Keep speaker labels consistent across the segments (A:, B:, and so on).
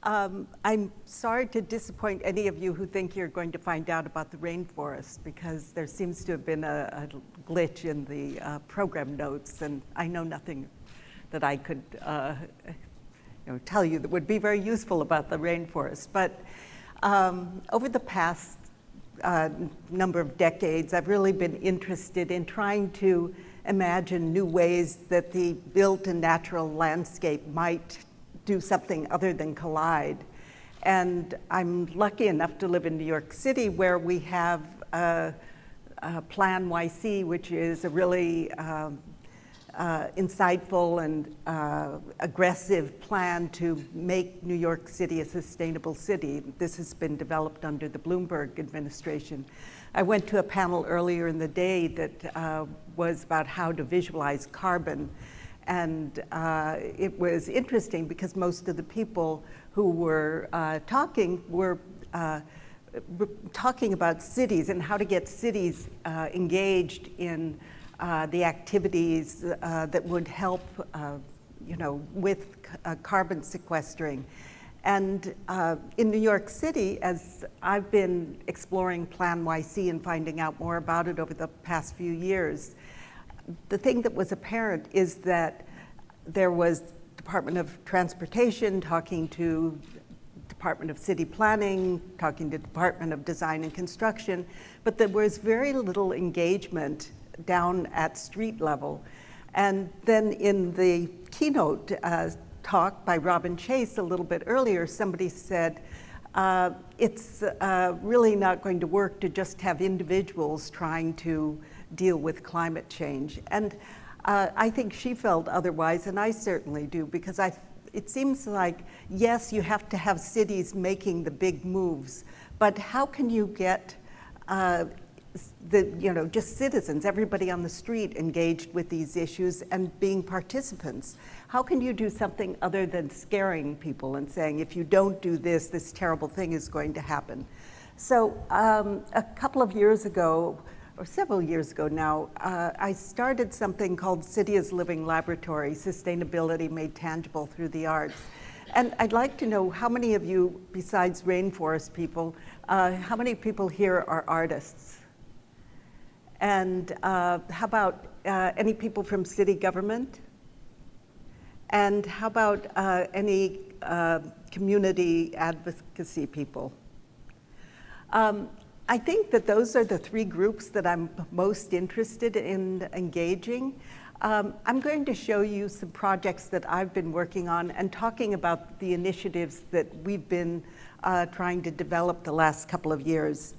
A: I'm sorry to disappoint any of you who think you're going to find out about the rainforest, because there seems to have been a glitch in the program notes, and I know nothing that I could tell you that would be very useful about the rainforest. But over the past number of decades, I've really been interested in trying to imagine new ways that the built and natural landscape might do something other than collide. And I'm lucky enough to live in New York City, where we have Plan YC, which is a really insightful and aggressive plan to make New York City a sustainable city. This has been developed under the Bloomberg administration. I went to a panel earlier in the day that was about how to visualize carbon. And it was interesting because most of the people who were talking were talking about cities and how to get cities engaged in the activities that would help, with carbon sequestering. And in New York City, as I've been exploring Plan YC and finding out more about it over the past few years, the thing that was apparent is that there was Department of Transportation talking to Department of City Planning, talking to Department of Design and Construction, but there was very little engagement down at street level. And then in the keynote talk by Robin Chase a little bit earlier, somebody said, it's really not going to work to just have individuals trying to deal with climate change. And I think she felt otherwise, and I certainly do, because it seems like, yes, you have to have cities making the big moves, but how can you get just citizens, everybody on the street engaged with these issues and being participants? How can you do something other than scaring people and saying, if you don't do this, this terrible thing is going to happen? So a couple of years ago, or several years ago now, I started something called City as Living Laboratory, Sustainability Made Tangible Through the Arts. And I'd like to know how many of you, besides rainforest people, how many people here are artists? And how about any people from city government? And how about any community advocacy people? I think that those are the three groups that I'm most interested in engaging. I'm going to show you some projects that I've been working on and talking about the initiatives that we've been trying to develop the last couple of years.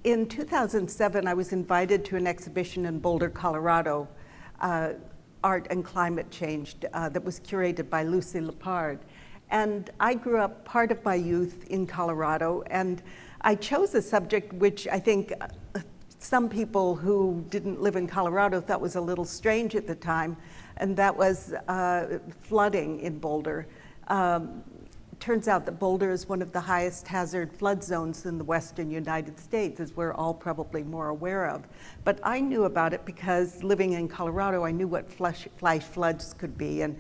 A: In 2007, I was invited to an exhibition in Boulder, Colorado, Art and Climate Change, that was curated by Lucy Lepard. And I grew up part of my youth in Colorado, and I chose a subject which I think some people who didn't live in Colorado thought was a little strange at the time, and that was flooding in Boulder. Turns out that Boulder is one of the highest hazard flood zones in the western United States, as we're all probably more aware of. But I knew about it because living in Colorado, I knew what flash floods could be. And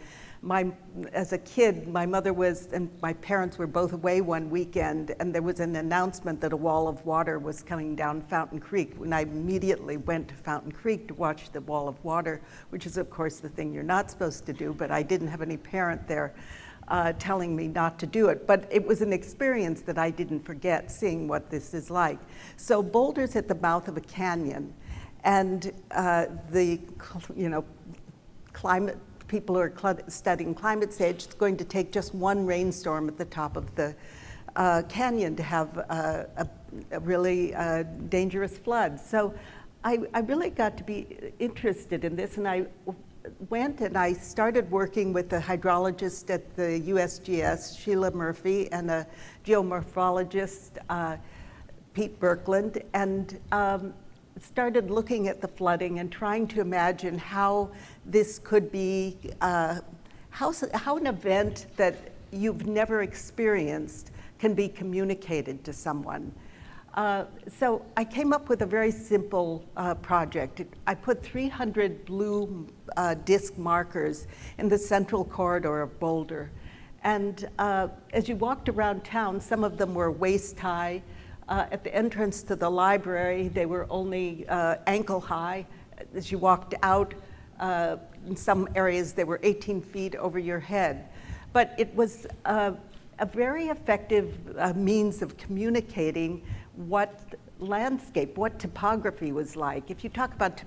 A: as a kid, my mother and my parents were both away one weekend, and there was an announcement that a wall of water was coming down Fountain Creek. And I immediately went to Fountain Creek to watch the wall of water, which is, of course, the thing you're not supposed to do, but I didn't have any parent there telling me not to do it. But it was an experience that I didn't forget, seeing what this is like. So Boulder's at the mouth of a canyon, and the climate people who are studying climate change, it's going to take just one rainstorm at the top of the canyon to have a really dangerous flood. So I really got to be interested in this, and I went and I started working with a hydrologist at the USGS, Sheila Murphy, and a geomorphologist, Pete Birkeland, and started looking at the flooding and trying to imagine how this could be, how an event that you've never experienced can be communicated to someone. So I came up with a very simple project. I put 300 blue disc markers in the central corridor of Boulder. And as you walked around town, some of them were waist high. At the entrance to the library, they were only ankle high. As you walked out, in some areas, they were 18 feet over your head. But it was a very effective means of communicating what landscape, what topography was like. If you talk about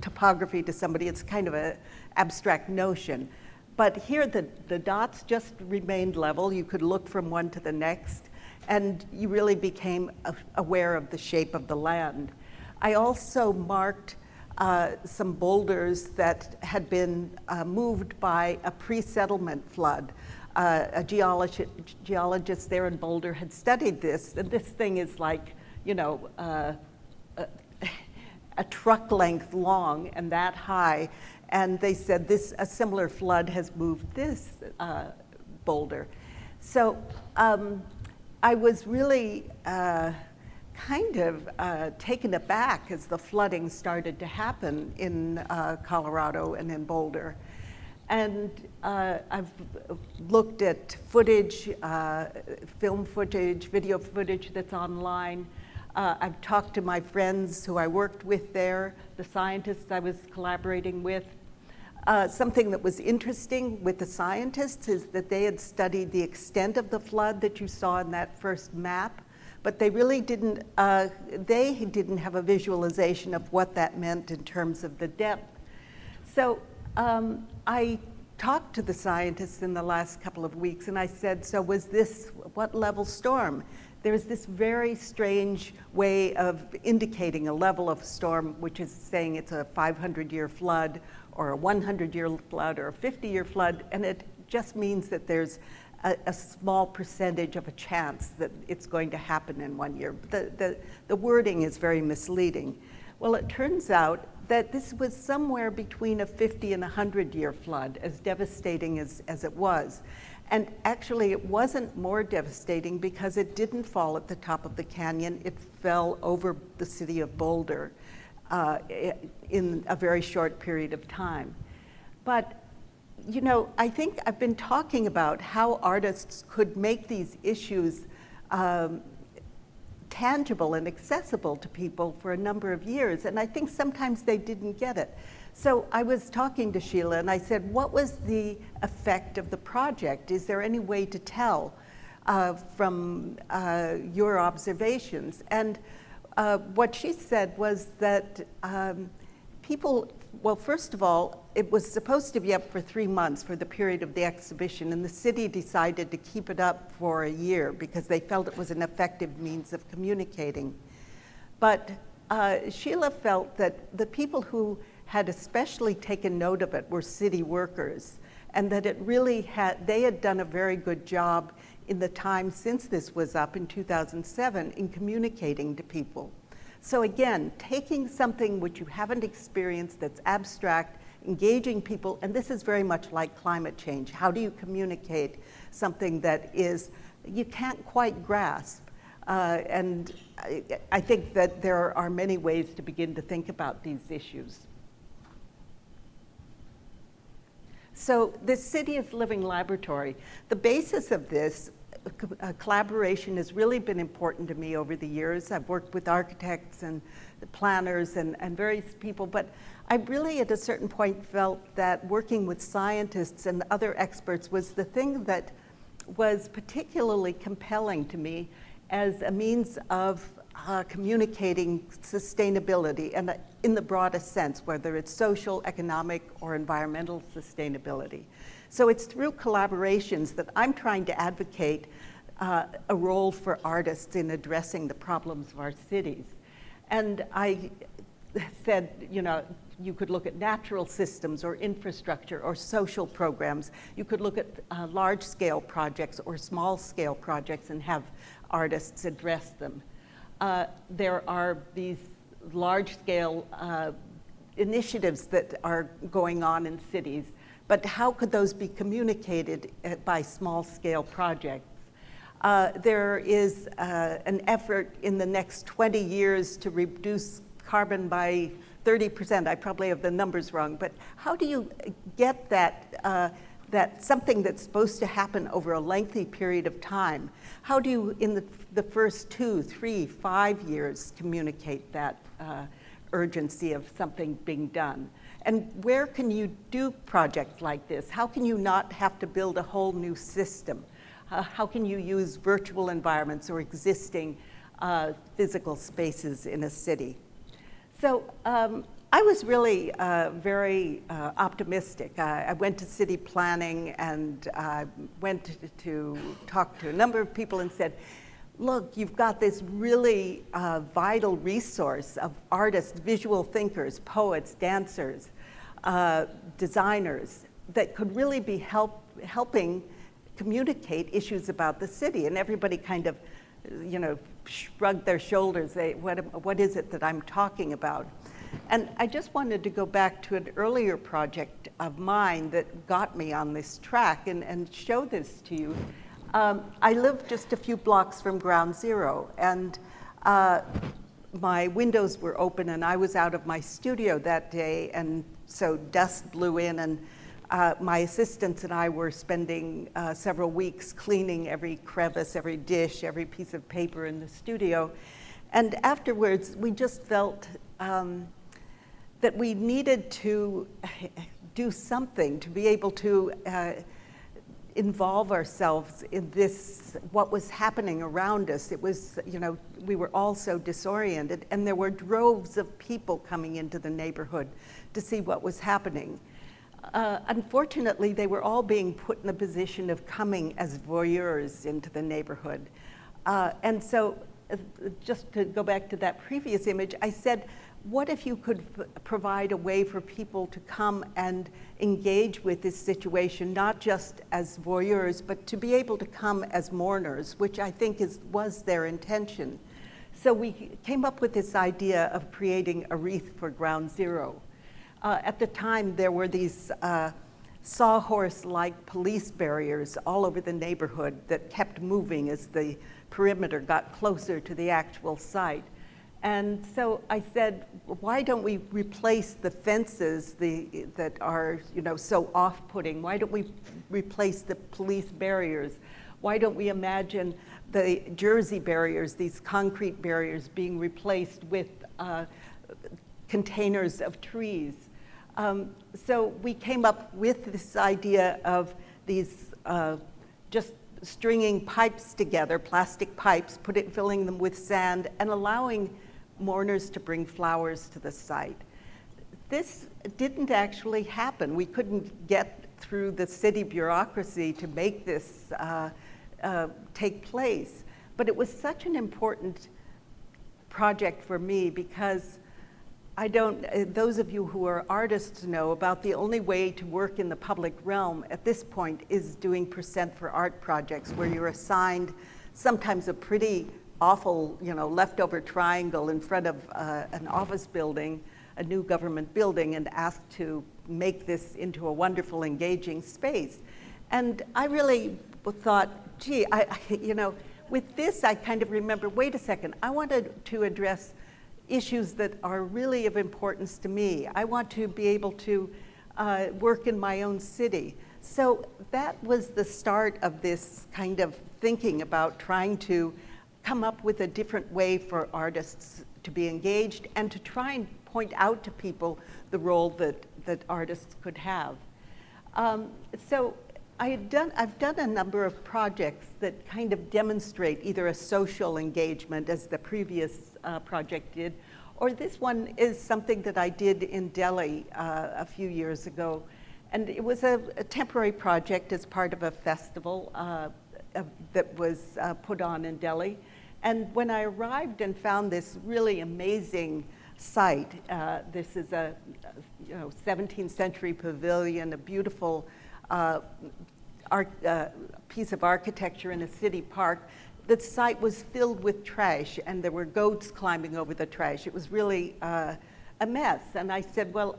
A: topography to somebody, it's kind of an abstract notion. But here, the dots just remained level. You could look from one to the next, and you really became aware of the shape of the land. I also marked some boulders that had been moved by a pre-settlement flood. A geologist there in Boulder had studied this, and this thing is like, you know, a truck length long and that high. And they said a similar flood has moved this boulder. So I was really kind of taken aback as the flooding started to happen in Colorado and in Boulder. And I've looked at footage, film footage, video footage that's online. I've talked to my friends who I worked with there, the scientists I was collaborating with. Something that was interesting with the scientists is that they had studied the extent of the flood that you saw in that first map, but they really didn't have a visualization of what that meant in terms of the depth. So I talked to the scientists in the last couple of weeks, and I said, so was this what level storm? There's this very strange way of indicating a level of storm, which is saying it's a 500-year flood or a 100-year flood or a 50-year flood, and it just means that there's a small percentage of a chance that it's going to happen in 1 year. The wording is very misleading. Well, it turns out that this was somewhere between a 50 and 100-year flood, as devastating as it was. And actually, it wasn't more devastating because it didn't fall at the top of the canyon. It fell over the city of Boulder in a very short period of time. But, you know, I think I've been talking about how artists could make these issues tangible and accessible to people for a number of years, and I think sometimes they didn't get it. So I was talking to Sheila and I said, what was the effect of the project? Is there any way to tell from your observations? And what she said was that people, well, first of all, it was supposed to be up for 3 months for the period of the exhibition, and the city decided to keep it up for a year because they felt it was an effective means of communicating. But Sheila felt that the people who had especially taken note of it were city workers, and that it really they had done a very good job in the time since this was up in 2007 in communicating to people. So again, taking something which you haven't experienced that's abstract, engaging people, and this is very much like climate change. How do you communicate something that you can't quite grasp? And I think that there are many ways to begin to think about these issues. So this city is living laboratory. The basis of this collaboration has really been important to me over the years. I've worked with architects and planners and various people, but I really at a certain point felt that working with scientists and other experts was the thing that was particularly compelling to me as a means of communicating sustainability, and in the broadest sense, whether it's social, economic, or environmental sustainability. So it's through collaborations that I'm trying to advocate a role for artists in addressing the problems of our cities. And I said, you know, you could look at natural systems or infrastructure or social programs. You could look at large-scale projects or small-scale projects and have artists address them. There are these large-scale initiatives that are going on in cities, but how could those be communicated by small-scale projects? There is an effort in the next 20 years to reduce carbon by 30%. I probably have the numbers wrong, but how do you get that that something that's supposed to happen over a lengthy period of time, how do you, in the first 2, 3, 5 years, communicate that urgency of something being done? And where can you do projects like this? How can you not have to build a whole new system? How can you use virtual environments or existing physical spaces in a city? So I was really very optimistic. I went to city planning and went to talk to a number of people and said, look, you've got this really vital resource of artists, visual thinkers, poets, dancers, designers that could really be helping communicate issues about the city. And everybody kind of, shrugged their shoulders. What is it that I'm talking about? And I just wanted to go back to an earlier project of mine that got me on this track and show this to you. I live just a few blocks from Ground Zero, and my windows were open, and I was out of my studio that day, and so dust blew in, and my assistants and I were spending several weeks cleaning every crevice, every dish, every piece of paper in the studio. And afterwards, we just felt that we needed to do something to be able to involve ourselves in this, what was happening around us. It was, we were all so disoriented, and there were droves of people coming into the neighborhood to see what was happening. Unfortunately, they were all being put in the position of coming as voyeurs into the neighborhood. And so, just to go back to that previous image, I said, what if you could provide a way for people to come and engage with this situation, not just as voyeurs, but to be able to come as mourners, which I think was their intention. So we came up with this idea of creating a wreath for Ground Zero. At the time, there were these sawhorse-like police barriers all over the neighborhood that kept moving as the perimeter got closer to the actual site. And so I said, why don't we replace the fences that are so off-putting? Why don't we replace the police barriers? Why don't we imagine the Jersey barriers, these concrete barriers, being replaced with containers of trees? So we came up with this idea of these just stringing pipes together, plastic pipes, filling them with sand, and allowing mourners to bring flowers to the site. This didn't actually happen. We couldn't get through the city bureaucracy to make this take place. But it was such an important project for me because those of you who are artists know about the only way to work in the public realm at this point is doing percent for art projects where you're assigned sometimes a pretty awful, leftover triangle in front of an office building, a new government building, and asked to make this into a wonderful, engaging space. And I really thought, gee, with this, I kind of remember, wait a second, I wanted to address issues that are really of importance to me. I want to be able to work in my own city. So that was the start of this kind of thinking about trying to come up with a different way for artists to be engaged and to try and point out to people the role that artists could have. So I've done a number of projects that kind of demonstrate either a social engagement, as the previous project did, or this one is something that I did in Delhi a few years ago. And it was a temporary project as part of a festival that was put on in Delhi. And when I arrived and found this really amazing site, this is a 17th century pavilion, a beautiful piece of architecture in a city park. The site was filled with trash, and there were goats climbing over the trash. It was really a mess. And I said, well,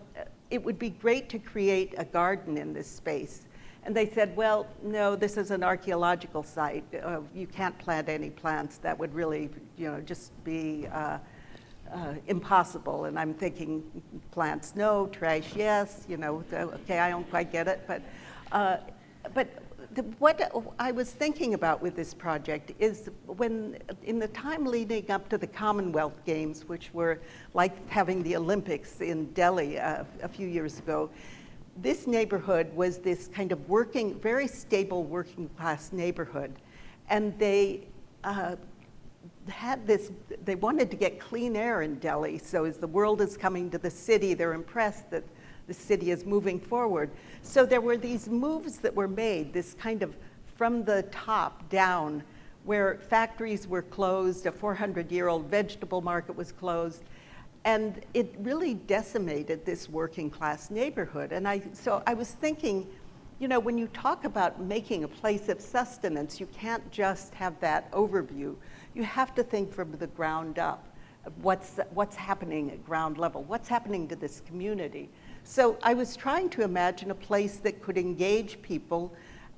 A: it would be great to create a garden in this space. And they said, well, no, this is an archaeological site. You can't plant any plants. That would really, just be impossible. And I'm thinking, plants no, trash yes, okay, I don't quite get it. But But what I was thinking about with this project is when, in the time leading up to the Commonwealth Games, which were like having the Olympics in Delhi a few years ago, this neighborhood was this kind of working, very stable working class neighborhood. And they had this, they wanted to get clean air in Delhi. So as the world is coming to the city, they're impressed that the city is moving forward. So there were these moves that were made, this kind of from the top down, where factories were closed, a 400-year-old vegetable market was closed, and it really decimated this working class neighborhood. And so I was thinking, you know, when you talk about making a place of sustenance, you can't just have that overview. You have to think from the ground up, what's happening at ground level, what's happening to this community. So I was trying to imagine a place that could engage people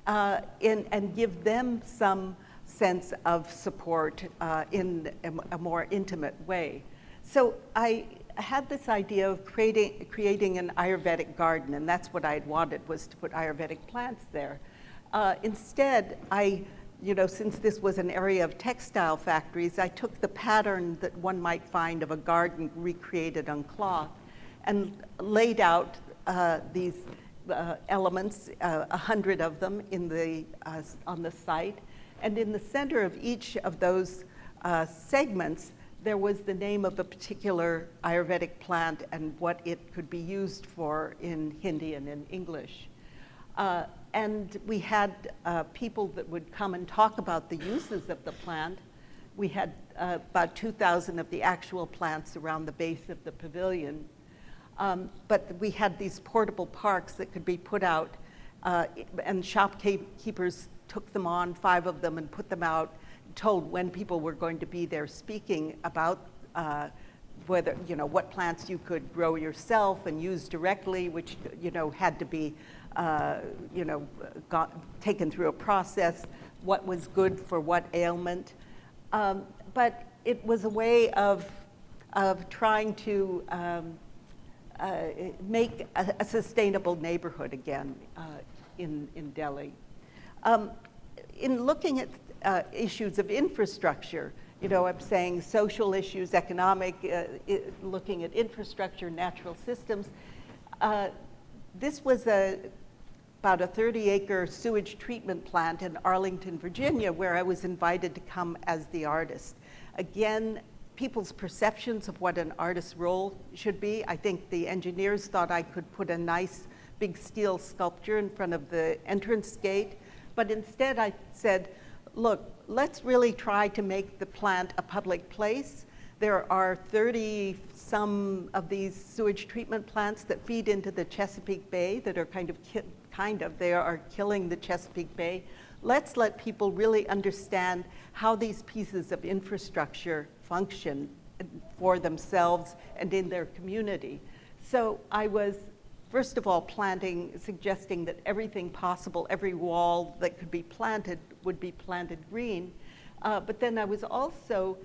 A: and give them some sense of support in a more intimate way. So I had this idea of creating an Ayurvedic garden, and that's what I had wanted, was to put Ayurvedic plants there. Instead, you know, since this was an area of textile factories, I took the pattern that one might find of a garden recreated on cloth and laid out these elements, 100 of them on the site. And in the center of each of those segments, there was the name of a particular Ayurvedic plant and what it could be used for in Hindi and in English. And we had people that would come and talk about the uses of the plant. We had about 2,000 of the actual plants around the base of the pavilion. But we had these portable parks that could be put out, and shopkeepers took them on, 5 of them, and put them out, told when people were going to be there speaking about whether, you know, what plants you could grow yourself and use directly, which, you know, had to be, you know, taken through a process, what was good for what ailment. But it was a way of trying to make a sustainable neighborhood again in Delhi. In looking at issues of infrastructure, you know, I'm saying social issues, economic, looking at infrastructure, natural systems. This was about a 30-acre sewage treatment plant in Arlington, Virginia, where I was invited to come as the artist. Again, people's perceptions of what an artist's role should be. I think the engineers thought I could put a nice big steel sculpture in front of the entrance gate, but instead I said, look, let's really try to make the plant a public place. There are 30-some of these sewage treatment plants that feed into the Chesapeake Bay that are they are killing the Chesapeake Bay. Let's let people really understand how these pieces of infrastructure function for themselves and in their community. So I was, first of all, suggesting that everything possible, every wall that could be planted would be planted green. But then I was also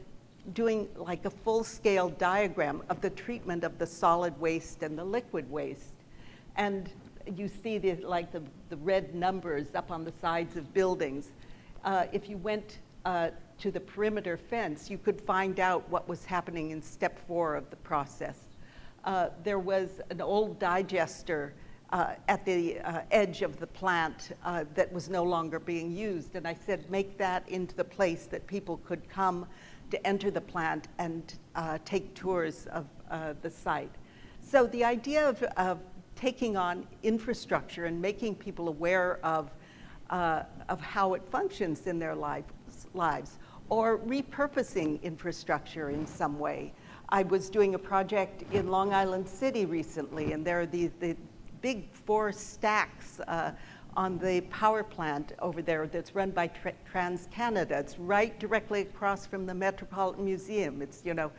A: doing like a full-scale diagram of the treatment of the solid waste and the liquid waste. And you see the red numbers up on the sides of buildings. If you went to the perimeter fence, you could find out what was happening in step 4 of the process. There was an old digester at the edge of the plant that was no longer being used. And I said, make that into the place that people could come to enter the plant and take tours of the site. So the idea of taking on infrastructure and making people aware of how it functions in their lives, or repurposing infrastructure in some way. I was doing a project in Long Island City recently, and there are the big 4 stacks on the power plant over there that's run by TransCanada. It's right directly across from the Metropolitan Museum. It's, you know,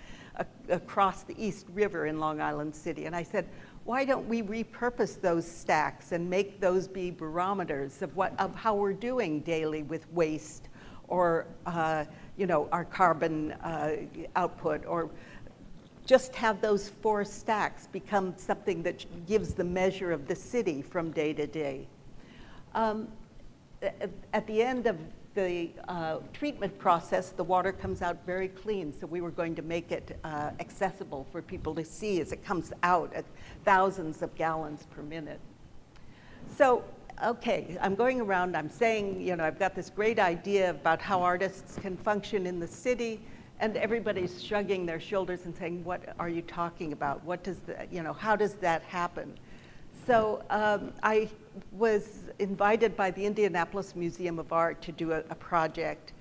A: across the East River in Long Island City. And I said, why don't we repurpose those stacks and make those be barometers of how we're doing daily with waste, or you know, our carbon output, or just have those 4 stacks become something that gives the measure of the city from day to day. at the end of the treatment process, the water comes out very clean, so we were going to make it accessible for people to see as it comes out at thousands of gallons per minute. So, okay, I'm going around, I'm saying, you know, I've got this great idea about how artists can function in the city, and everybody's shrugging their shoulders and saying, what are you talking about? What does you know, how does that happen? So I was invited by the Indianapolis Museum of Art to do a project.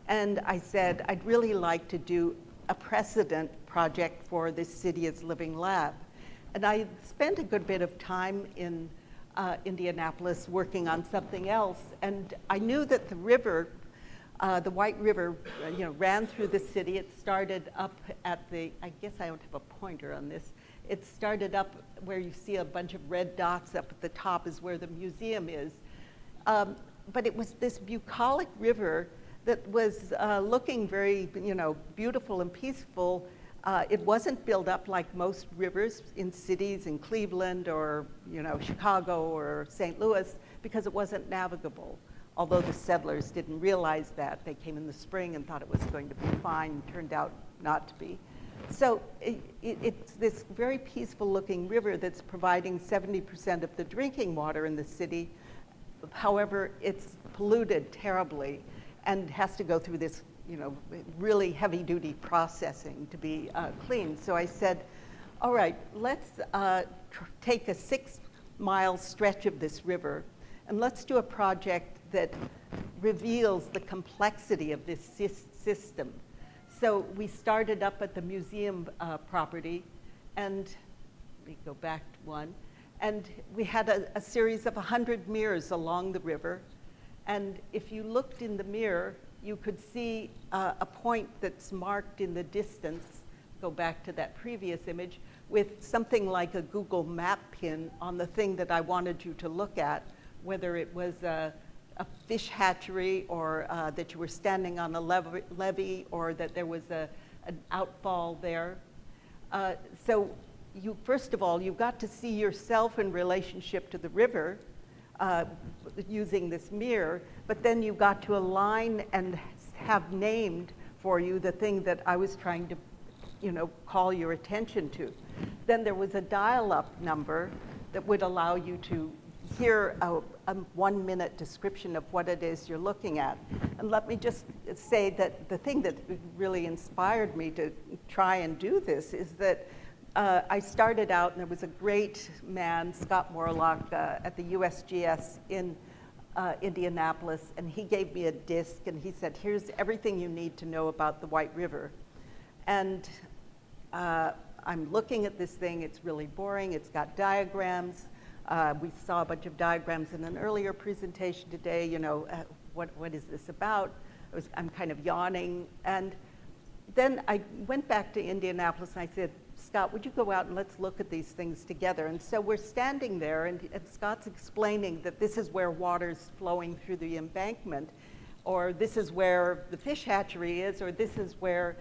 A: And I said, I'd really like to do a precedent project for this city as living lab. And I spent a good bit of time in Indianapolis working on something else. And I knew that the river, the White River, you know, ran through the city. It started up at the, I guess I don't have a pointer on this. It started up where you see a bunch of red dots up at the top is where the museum is. But it was this bucolic river that was looking very, you know, beautiful and peaceful. It wasn't built up like most rivers in cities in Cleveland or, you know, Chicago or St. Louis because it wasn't navigable. Although the settlers didn't realize that. They came in the spring and thought it was going to be fine, turned out not to be. So it's this very peaceful looking river that's providing 70% of the drinking water in the city. However, it's polluted terribly and has to go through this, you know, really heavy duty processing to be clean. So I said, all right, let's take a 6-mile stretch of this river and let's do a project that reveals the complexity of this system. So we started up at the museum property, and we go back to one, and we had a series of 100 mirrors along the river, and if you looked in the mirror, you could see a point that's marked in the distance, go back to that previous image, with something like a Google map pin on the thing that I wanted you to look at, whether it was a fish hatchery or that you were standing on a levee or that there was an outfall there. So you, first of all, you got to see yourself in relationship to the river using this mirror, but then you got to align and have named for you the thing that I was trying to, you know, call your attention to. Then there was a dial-up number that would allow you to hear a 1-minute description of what it is you're looking at. And let me just say that the thing that really inspired me to try and do this is that I started out, and there was a great man, Scott Morlock, at the USGS in Indianapolis, and he gave me a disc, and he said, here's everything you need to know about the White River. And I'm looking at this thing, it's really boring, it's got diagrams. We saw a bunch of diagrams in an earlier presentation today, you know, what is this about? I'm kind of yawning. And then I went back to Indianapolis and I said, Scott, would you go out and let's look at these things together? And so we're standing there and Scott's explaining that this is where water's flowing through the embankment, or this is where the fish hatchery is, or this is where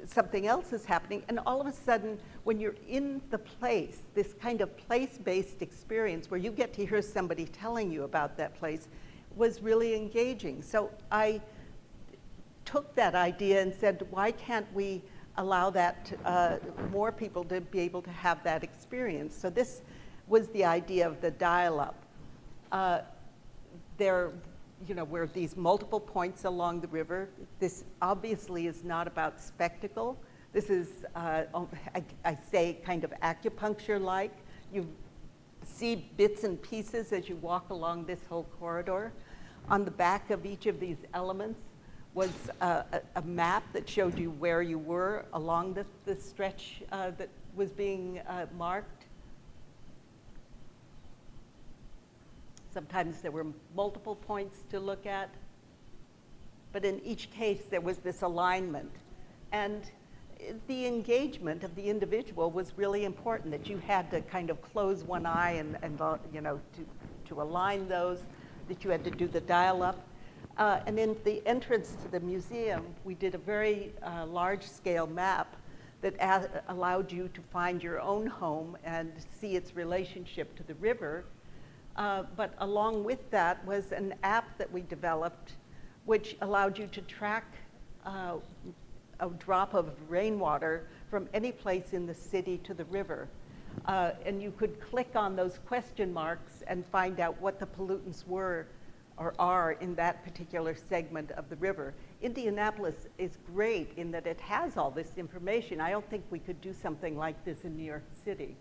A: something else is happening. And all of a sudden, when you're in the place, this kind of place-based experience where you get to hear somebody telling you about that place was really engaging. So I took that idea and said, why can't we allow that more people to be able to have that experience? So this was the idea of the dial-up. There, you know, were these multiple points along the river. This obviously is not about spectacle. This is, I say, kind of acupuncture-like. You see bits and pieces as you walk along this whole corridor. On the back of each of these elements was a map that showed you where you were along the stretch that was being marked. Sometimes there were multiple points to look at, but in each case there was this alignment. And the engagement of the individual was really important, that you had to kind of close one eye and you know, to align those, that you had to do the dial-up. And in the entrance to the museum, we did a very large-scale map that allowed you to find your own home and see its relationship to the river. But along with that was an app that we developed which allowed you to track a drop of rainwater from any place in the city to the river. And you could click on those question marks and find out what the pollutants were or are in that particular segment of the river. Indianapolis is great in that it has all this information. I don't think we could do something like this in New York City.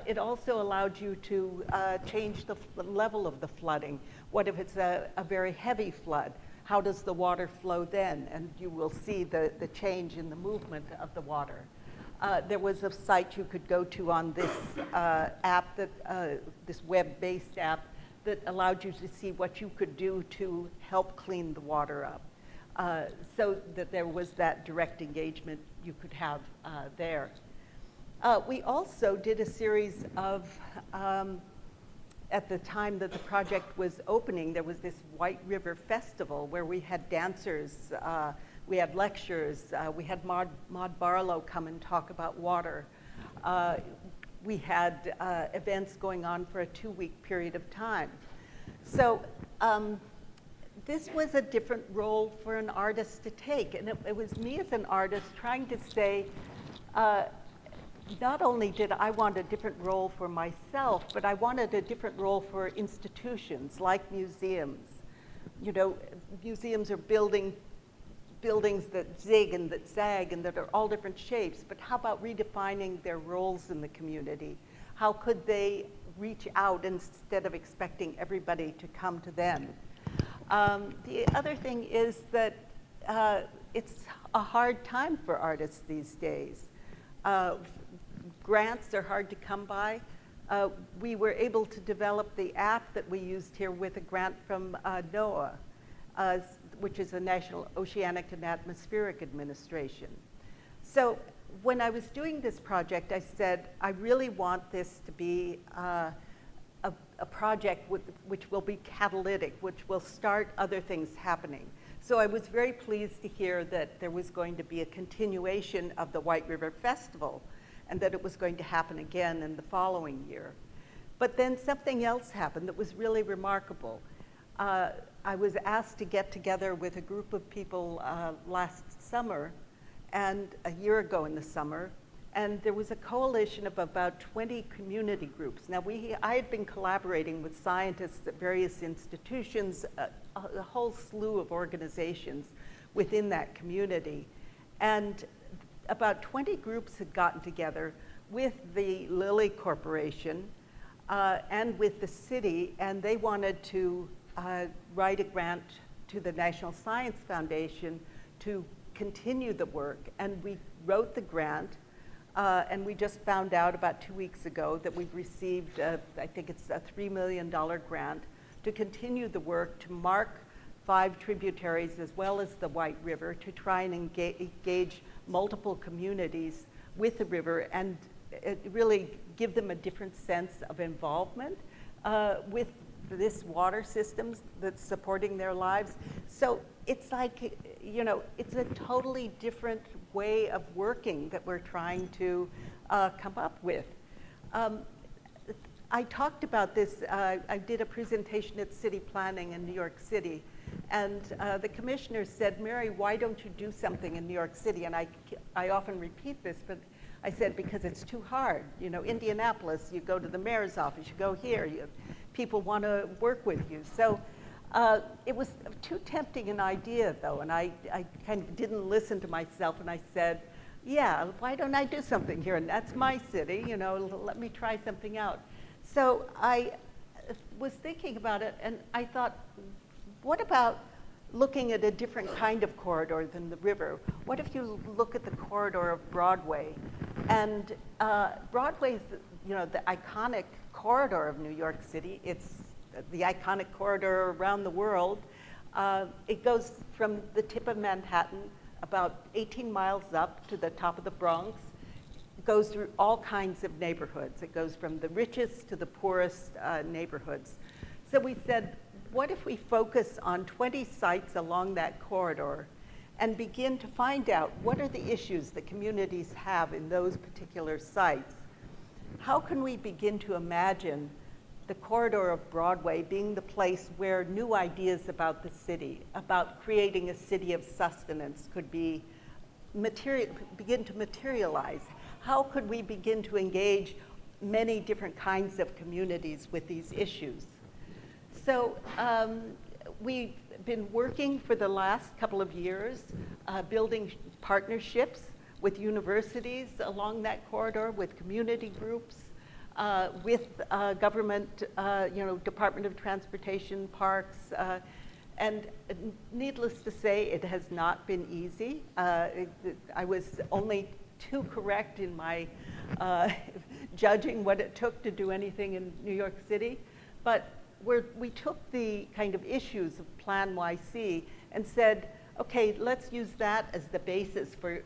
A: It also allowed you to change the level of the flooding. What if it's a very heavy flood? How does the water flow then? And you will see the change in the movement of the water. There was a site you could go to on this app, this web-based app, that allowed you to see what you could do to help clean the water up. So that there was that direct engagement you could have there. We also did a series of, at the time that the project was opening, there was this White River Festival where we had dancers, we had lectures, we had Maud Barlow come and talk about water. We had events going on for a 2-week period of time. So this was a different role for an artist to take, and it was me as an artist trying to say, not only did I want a different role for myself, but I wanted a different role for institutions like museums. You know, museums are buildings that zig and that zag and that are all different shapes, but how about redefining their roles in the community? How could they reach out instead of expecting everybody to come to them? The other thing is that it's a hard time for artists these days. Grants are hard to come by. We were able to develop the app that we used here with a grant from NOAA, which is the National Oceanic and Atmospheric Administration. So when I was doing this project, I said, I really want this to be a project which will be catalytic, which will start other things happening. So I was very pleased to hear that there was going to be a continuation of the White River Festival and that it was going to happen again in the following year. But then something else happened that was really remarkable. I was asked to get together with a group of people last summer and a year ago in the summer, and there was a coalition of about 20 community groups. Now, I had been collaborating with scientists at various institutions, a whole slew of organizations within that community. And about 20 groups had gotten together with the Lilly Corporation and with the city, and they wanted to write a grant to the National Science Foundation to continue the work. And we wrote the grant, and we just found out about 2 weeks ago that we've received, I think it's a $3 million grant to continue the work to mark 5 tributaries as well as the White River to try and engage multiple communities with the river and really give them a different sense of involvement with this water systems that's supporting their lives. So it's like, you know, it's a totally different way of working that we're trying to come up with. I talked about this, I did a presentation at City Planning in New York City, and the commissioner said, Mary, why don't you do something in New York City? And I often repeat this, but I said, because it's too hard. You know, Indianapolis, you go to the mayor's office, you go here, people want to work with you. So it was too tempting an idea, though, and I kind of didn't listen to myself, and I said, yeah, why don't I do something here? And that's my city, you know, let me try something out. So I was thinking about it, and I thought, what about looking at a different kind of corridor than the river? What if you look at the corridor of Broadway? And Broadway's, you know, the iconic corridor of New York City. It's the iconic corridor around the world. It goes from the tip of Manhattan about 18 miles up to the top of the Bronx. It goes through all kinds of neighborhoods. It goes from the richest to the poorest neighborhoods. So we said, what if we focus on 20 sites along that corridor and begin to find out what are the issues that communities have in those particular sites? How can we begin to imagine the Corridor of Broadway being the place where new ideas about the city, about creating a city of sustenance could be begin to materialize. How could we begin to engage many different kinds of communities with these issues? So we've been working for the last couple of years, building partnerships with universities along that corridor, with community groups, with government, Department of Transportation, parks, and needless to say, it has not been easy. I was only too correct in my judging what it took to do anything in New York City, but we took the kind of issues of Plan YC and said, okay, let's use that as the basis for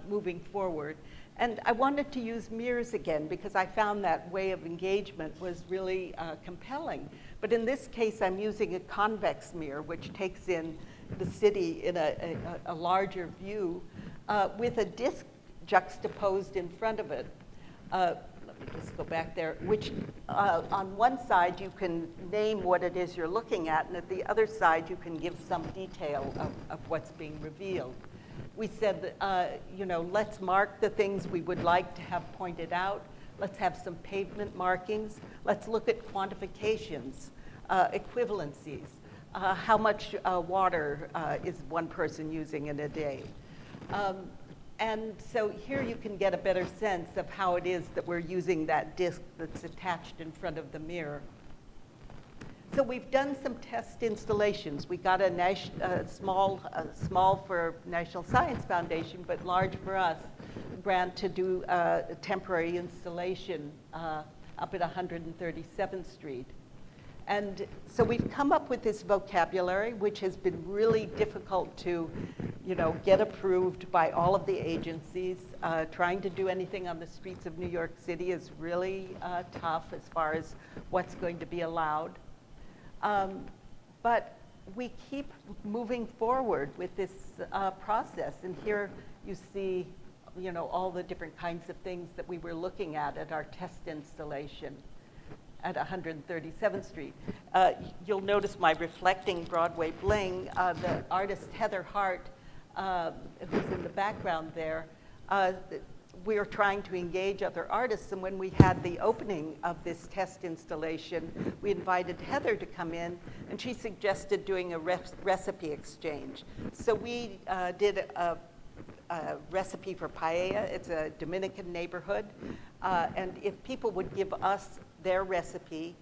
A: moving forward. And I wanted to use mirrors again because I found that way of engagement was really compelling. But in this case, I'm using a convex mirror, which takes in the city in a larger view with a disc juxtaposed in front of it. Let me just go back there, which on one side you can name what it is you're looking at, and at the other side you can give some detail of what's being revealed. We said, let's mark the things we would like to have pointed out. Let's have some pavement markings. Let's look at quantifications, equivalencies. How much water is one person using in a day? And so here you can get a better sense of how it is that we're using that disc that's attached in front of the mirror. So we've done some test installations. We got a small for National Science Foundation, but large for us, grant to do a temporary installation up at 137th Street. And so we've come up with this vocabulary, which has been really difficult to, get approved by all of the agencies. Trying to do anything on the streets of New York City is really tough as far as what's going to be allowed. But we keep moving forward with this process. And here you see, all the different kinds of things that we were looking at our test installation at 137th Street. You'll notice my reflecting Broadway bling. The artist Heather Hart, who's in the background there, we are trying to engage other artists, and when we had the opening of this test installation, we invited Heather to come in, and she suggested doing a recipe exchange. So we did a recipe for paella. It's a Dominican neighborhood, and if people would give us their recipe,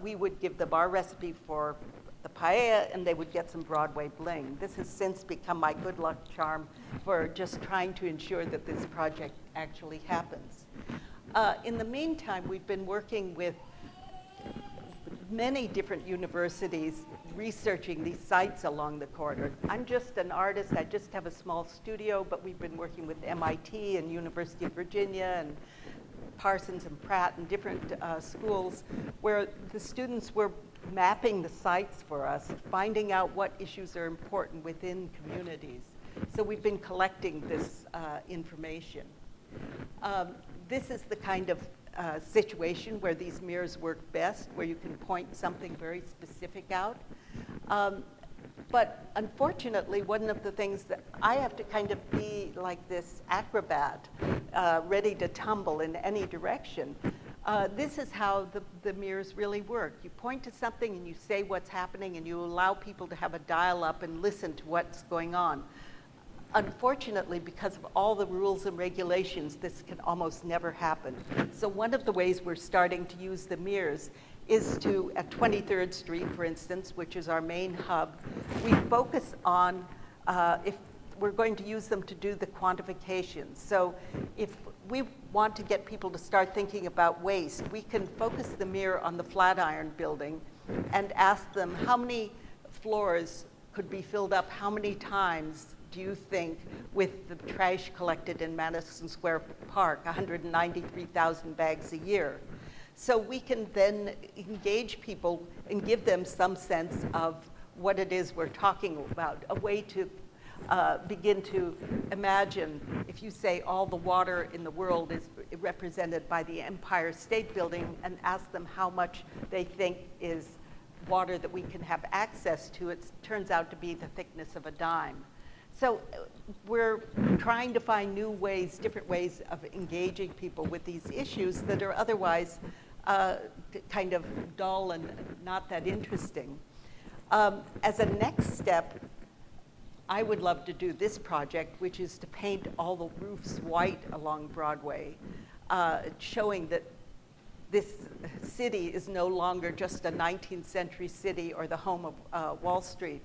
A: we would give them our recipe for the paella, and they would get some Broadway bling. This has since become my good luck charm for just trying to ensure that this project actually happens. In the meantime, we've been working with many different universities researching these sites along the corridor. I'm just an artist, I just have a small studio, but we've been working with MIT and University of Virginia and Parsons and Pratt and different schools where the students were mapping the sites for us, finding out what issues are important within communities. So we've been collecting this information. This is the kind of situation where these mirrors work best, where you can point something very specific out. But unfortunately, one of the things that I have to kind of be like this acrobat, ready to tumble in any direction. This is how the mirrors really work. You point to something and you say what's happening, and you allow people to have a dial-up and listen to what's going on. Unfortunately, because of all the rules and regulations, this can almost never happen. So one of the ways we're starting to use the mirrors is to, at 23rd Street, for instance, which is our main hub, we focus on if we're going to use them to do the quantifications. So if we want to get people to start thinking about waste, we can focus the mirror on the Flatiron building and ask them how many floors could be filled up, how many times do you think with the trash collected in Madison Square Park, 193,000 bags a year. So we can then engage people and give them some sense of what it is we're talking about, a way to begin to imagine, if you say all the water in the world is represented by the Empire State Building, and ask them how much they think is water that we can have access to, it turns out to be the thickness of a dime. So we're trying to find new ways, different ways of engaging people with these issues that are otherwise kind of dull and not that interesting. As a next step, I would love to do this project, which is to paint all the roofs white along Broadway, showing that this city is no longer just a 19th century city or the home of Wall Street.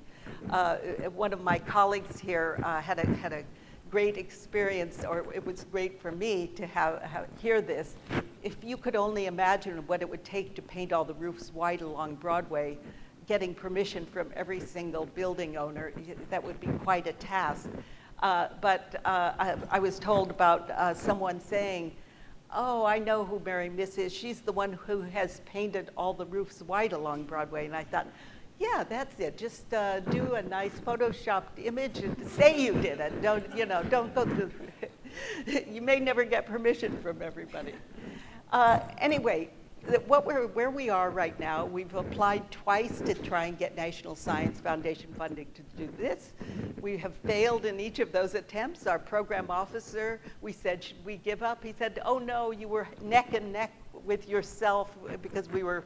A: One of my colleagues here had a great experience, or it was great for me to hear this. If you could only imagine what it would take to paint all the roofs white along Broadway, getting permission from every single building owner, that would be quite a task. But I was told about someone saying, "Oh, I know who Mary Miss is. She's the one who has painted all the roofs white along Broadway." And I thought, yeah, that's it. Just do a nice photoshopped image and say you did it. Don't go through. You may never get permission from everybody. Anyway, where we are right now, we've applied twice to try and get National Science Foundation funding to do this. We have failed in each of those attempts. Our program officer, we said, should we give up? He said, oh no, you were neck and neck with yourself, because we were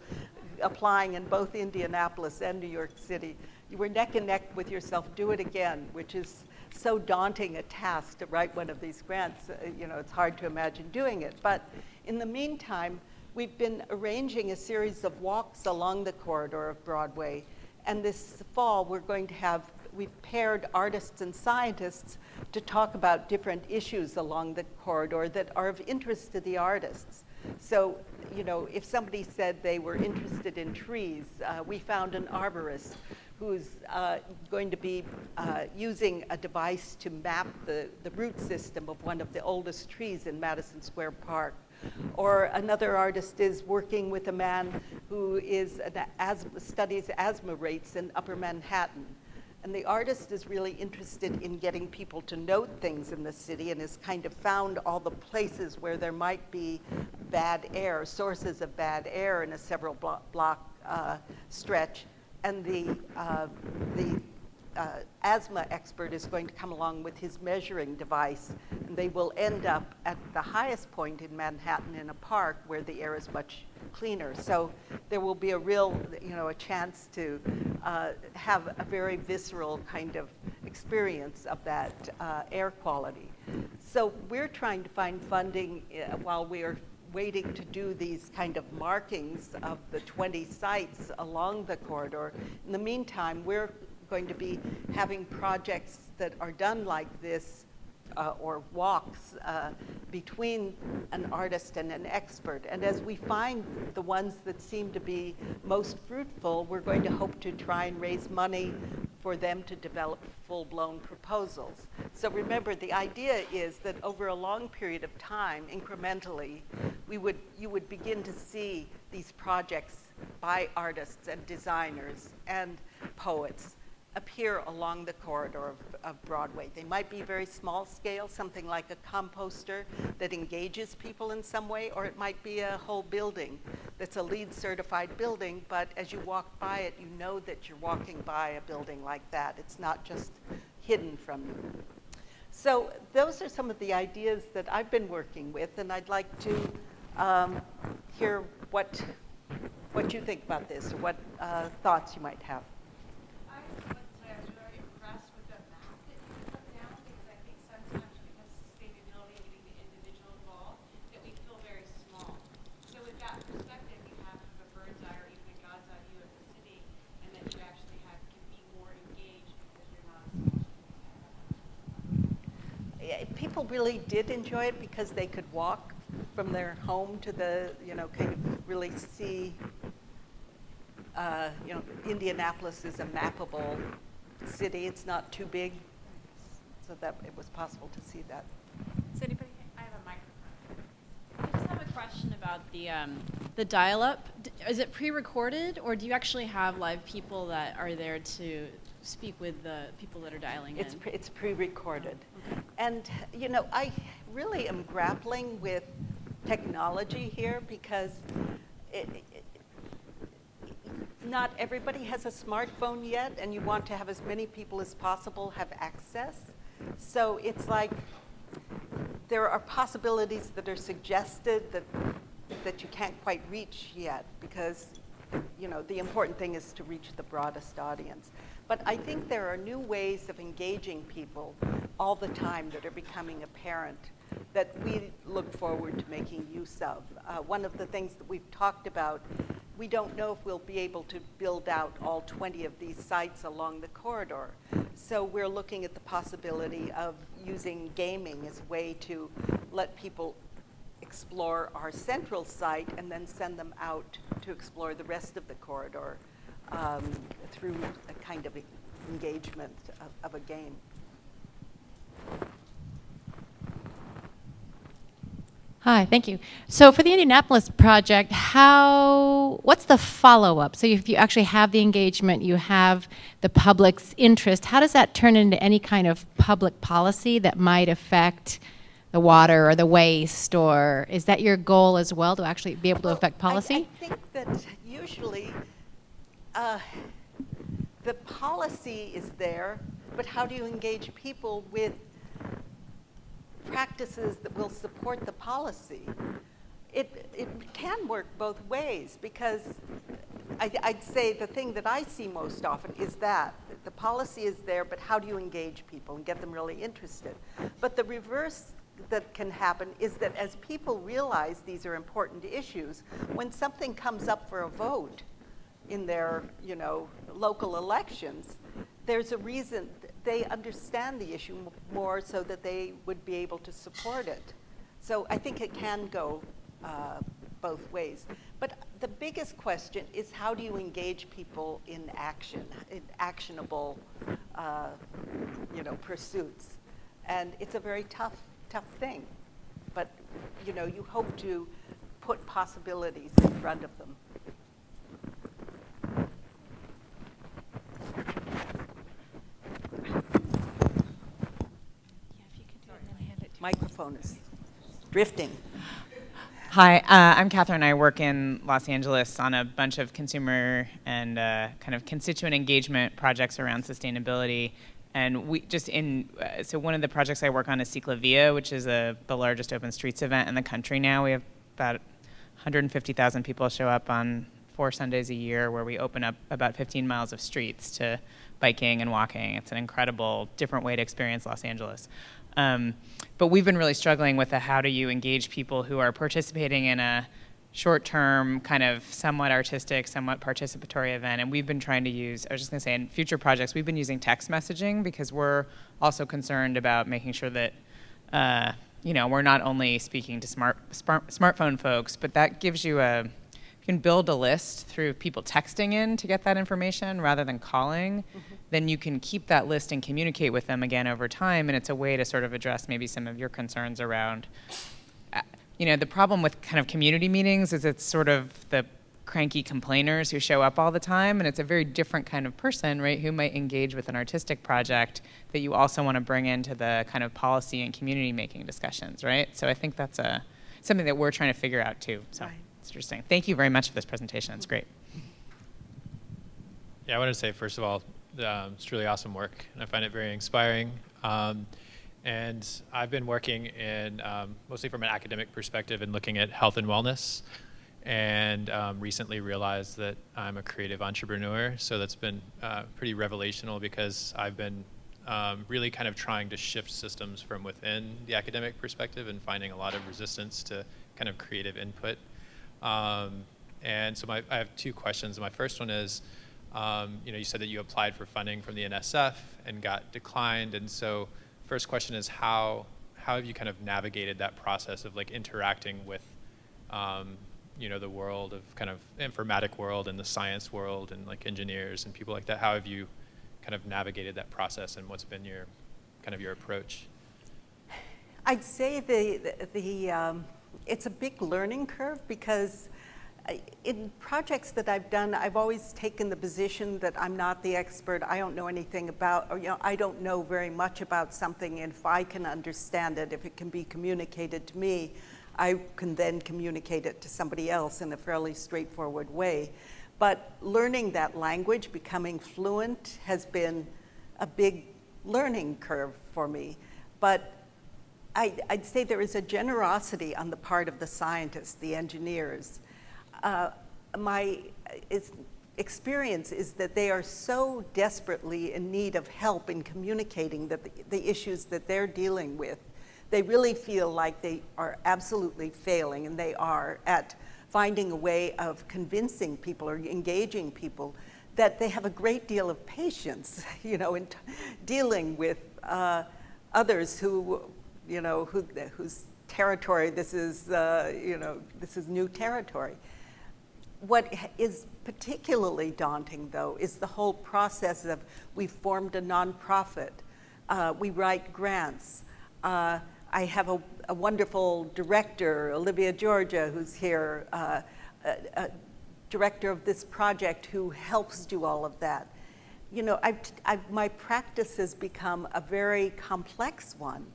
A: applying in both Indianapolis and New York City. You were neck and neck with yourself, do it again, which is so daunting a task to write one of these grants. It's hard to imagine doing it. But in the meantime, we've been arranging a series of walks along the corridor of Broadway. And this fall, we've paired artists and scientists to talk about different issues along the corridor that are of interest to the artists. So, if somebody said they were interested in trees, we found an arborist who's going to be using a device to map the root system of one of the oldest trees in Madison Square Park. Or another artist is working with a man who studies asthma rates in Upper Manhattan. And the artist is really interested in getting people to note things in the city, and has kind of found all the places where there might be bad air, sources of bad air in a several block stretch. And the asthma expert is going to come along with his measuring device, and they will end up at the highest point in Manhattan in a park where the air is much cleaner. So there will be a real, a chance to have a very visceral kind of experience of that air quality. So we're trying to find funding while we are waiting to do these kind of markings of the 20 sites along the corridor. In the meantime, we're going to be having projects that are done like this, or walks between an artist and an expert. And as we find the ones that seem to be most fruitful, we're going to hope to try and raise money for them to develop full-blown proposals. So remember, the idea is that over a long period of time, incrementally, you would begin to see these projects by artists and designers and poets appear along the corridor of Broadway. They might be very small scale, something like a composter that engages people in some way, or it might be a whole building that's a LEED certified building, but as you walk by it, you know that you're walking by a building like that. It's not just hidden from you. So those are some of the ideas that I've been working with, and I'd like to hear what you think about this, or what thoughts you might have. People really did enjoy it because they could walk from their home to the, kind of really see, Indianapolis is a mappable city. It's not too big, so that it was possible to see that.
B: Does anybody? I have a microphone. I just have a question about the dial-up. Is it pre-recorded, or do you actually have live people that are there to speak with the people that are dialing in?
A: It's pre-recorded.
B: Okay.
A: And, you know, I really am grappling with technology here because not everybody has a smartphone yet, and you want to have as many people as possible have access. So it's like there are possibilities that are suggested that you can't quite reach yet because, you know, the important thing is to reach the broadest audience. But I think there are new ways of engaging people all the time that are becoming apparent that we look forward to making use of. One of the things that we've talked about, we don't know if we'll be able to build out all 20 of these sites along the corridor. So we're looking at the possibility of using gaming as a way to let people explore our central site and then send them out to explore the rest of the corridor through a kind of engagement of a game.
C: Hi, thank you. So for the Indianapolis project, what's the follow-up? So if you actually have the engagement, you have the public's interest, how does that turn into any kind of public policy that might affect the water or the waste, or is that your goal as well, to actually be able to affect policy?
A: I think that usually the policy is there, but how do you engage people with practices that will support the policy? It can work both ways, because I'd say the thing that I see most often is that the policy is there, but how do you engage people and get them really interested? But the reverse that can happen is that as people realize these are important issues, when something comes up for a vote in their, you know, local elections, there's a reason they understand the issue more so that they would be able to support it. So I think it can go both ways. But the biggest question is, how do you engage people in action, in actionable you know, pursuits? And it's a very tough thing. But you know, you hope to put possibilities in front of them. Microphone is drifting.
D: Hi, I'm Catherine. I work in Los Angeles on a bunch of consumer and kind of constituent engagement projects around sustainability. And we just so one of the projects I work on is Ciclavia, which is the largest open streets event in the country now. We have about 150,000 people show up on 4 Sundays a year, where we open up about 15 miles of streets to biking and walking. It's an incredible, different way to experience Los Angeles. But we've been really struggling with how do you engage people who are participating in a short-term, kind of somewhat artistic, somewhat participatory event. And we've been trying to use, I was just going to say, in future projects, we've been using text messaging, because we're also concerned about making sure that, you know, we're not only speaking to smartphone folks, but that gives you you can build a list through people texting in to get that information rather than calling. Mm-hmm. Then you can keep that list and communicate with them again over time, and it's a way to sort of address maybe some of your concerns around, you know, the problem with kind of community meetings is it's sort of the cranky complainers who show up all the time, and it's a very different kind of person, right, who might engage with an artistic project that you also want to bring into the kind of policy and community making discussions, right? So I think that's something that we're trying to figure out too. So. Right. It's interesting. Thank you very much for this presentation. It's great.
E: Yeah, I want to say, first of all, it's really awesome work, and I find it very inspiring. And I've been working in mostly from an academic perspective and looking at health and wellness, and recently realized that I'm a creative entrepreneur. So that's been pretty revelational, because I've been really kind of trying to shift systems from within the academic perspective and finding a lot of resistance to kind of creative input. And so I have 2 questions. My first one is, you know, you said that you applied for funding from the NSF and got declined. And so first question is, how have you kind of navigated that process of like interacting with, you know, the world of kind of informatic world and the science world and like engineers and people like that? How have you kind of navigated that process, and what's been your approach?
A: I'd say it's a big learning curve, because in projects that I've done, I've always taken the position that I'm not the expert. I don't know anything about, or I don't know very much about something, and if I can understand it, if it can be communicated to me, I can then communicate it to somebody else in a fairly straightforward way. But learning that language, becoming fluent, has been a big learning curve for me. But I'd say there is a generosity on the part of the scientists, the engineers. My experience is that they are so desperately in need of help in communicating the issues that they're dealing with. They really feel like they are absolutely failing, and they are, at finding a way of convincing people or engaging people, that they have a great deal of patience, in dealing with others who, whose territory this is, this is new territory. What is particularly daunting, though, is the whole process of, we've formed a nonprofit, we write grants. I have a wonderful director, Olivia Georgia, who's here, director of this project, who helps do all of that. My practice has become a very complex one.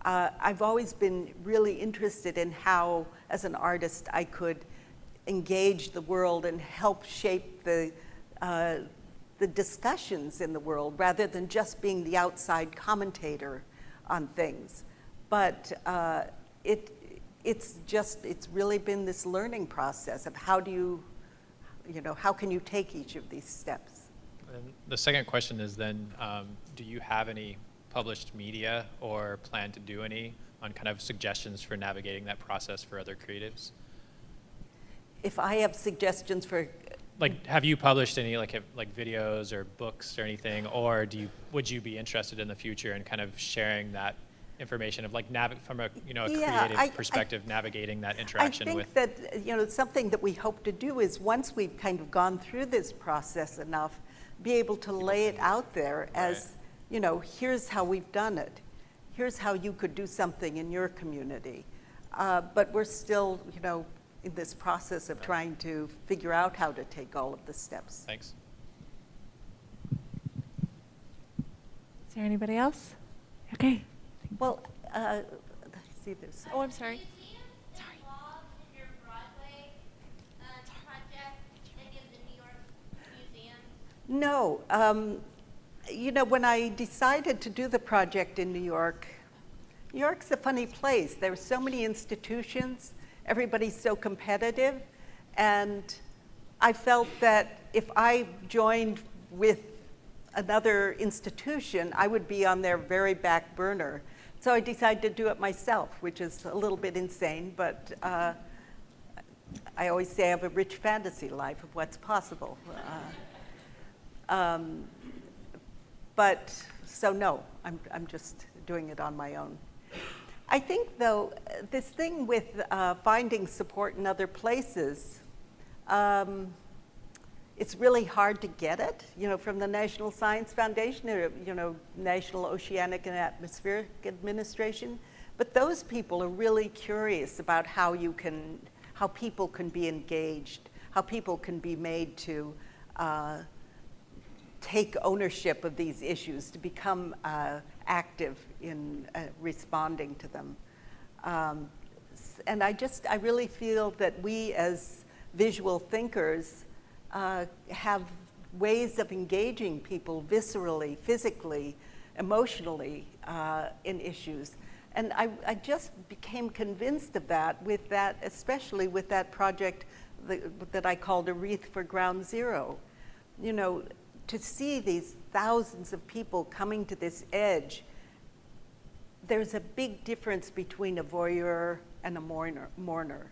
A: I've always been really interested in how, as an artist, I could engage the world and help shape the discussions in the world, rather than just being the outside commentator on things. But it's really been this learning process of how can you take each of these steps?
E: And the second question is then, do you have any published media or plan to do any on kind of suggestions for navigating that process for other creatives?
A: If I have suggestions for...
E: Like, have you published any like videos or books or anything, or would you be interested in the future in kind of sharing that information of like from a creative perspective, navigating that interaction with?
A: I think that something that we hope to do is, once we've kind of gone through this process enough, be able to lay it out there as, here's how we've done it. Here's how you could do something in your community. But we're still, in this process of trying to figure out how to take all of the steps.
E: Thanks.
F: Is there anybody else? Okay.
A: Well, see this.
F: Oh, I'm sorry.
G: Sorry. Involved in your Broadway project, any of the New York museums?
A: No. When I decided to do the project in New York's a funny place. There are so many institutions. Everybody's so competitive. And I felt that if I joined with another institution, I would be on their very back burner. So I decided to do it myself, which is a little bit insane, but I always say I have a rich fantasy life of what's possible. So no, I'm just doing it on my own. I think, though, this thing with finding support in other places, it's really hard to get it, from the National Science Foundation or, National Oceanic and Atmospheric Administration. But those people are really curious about how people can be engaged, how people can be made to take ownership of these issues, to become active in responding to them. And I really feel that we as visual thinkers have ways of engaging people viscerally, physically, emotionally in issues. And I just became convinced of that, especially with that project that I called a Wreath for Ground Zero. To see these thousands of people coming to this edge, there's a big difference between a voyeur and a mourner.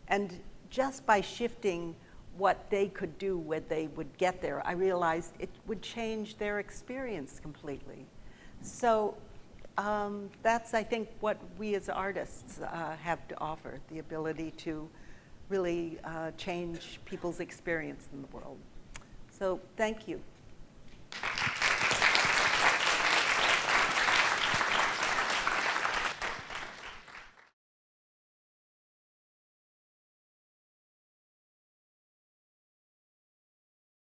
A: And just by shifting what they could do when they would get there, I realized it would change their experience completely. So that's, I think, what we as artists have to offer, the ability to really change people's experience in the world. So thank you.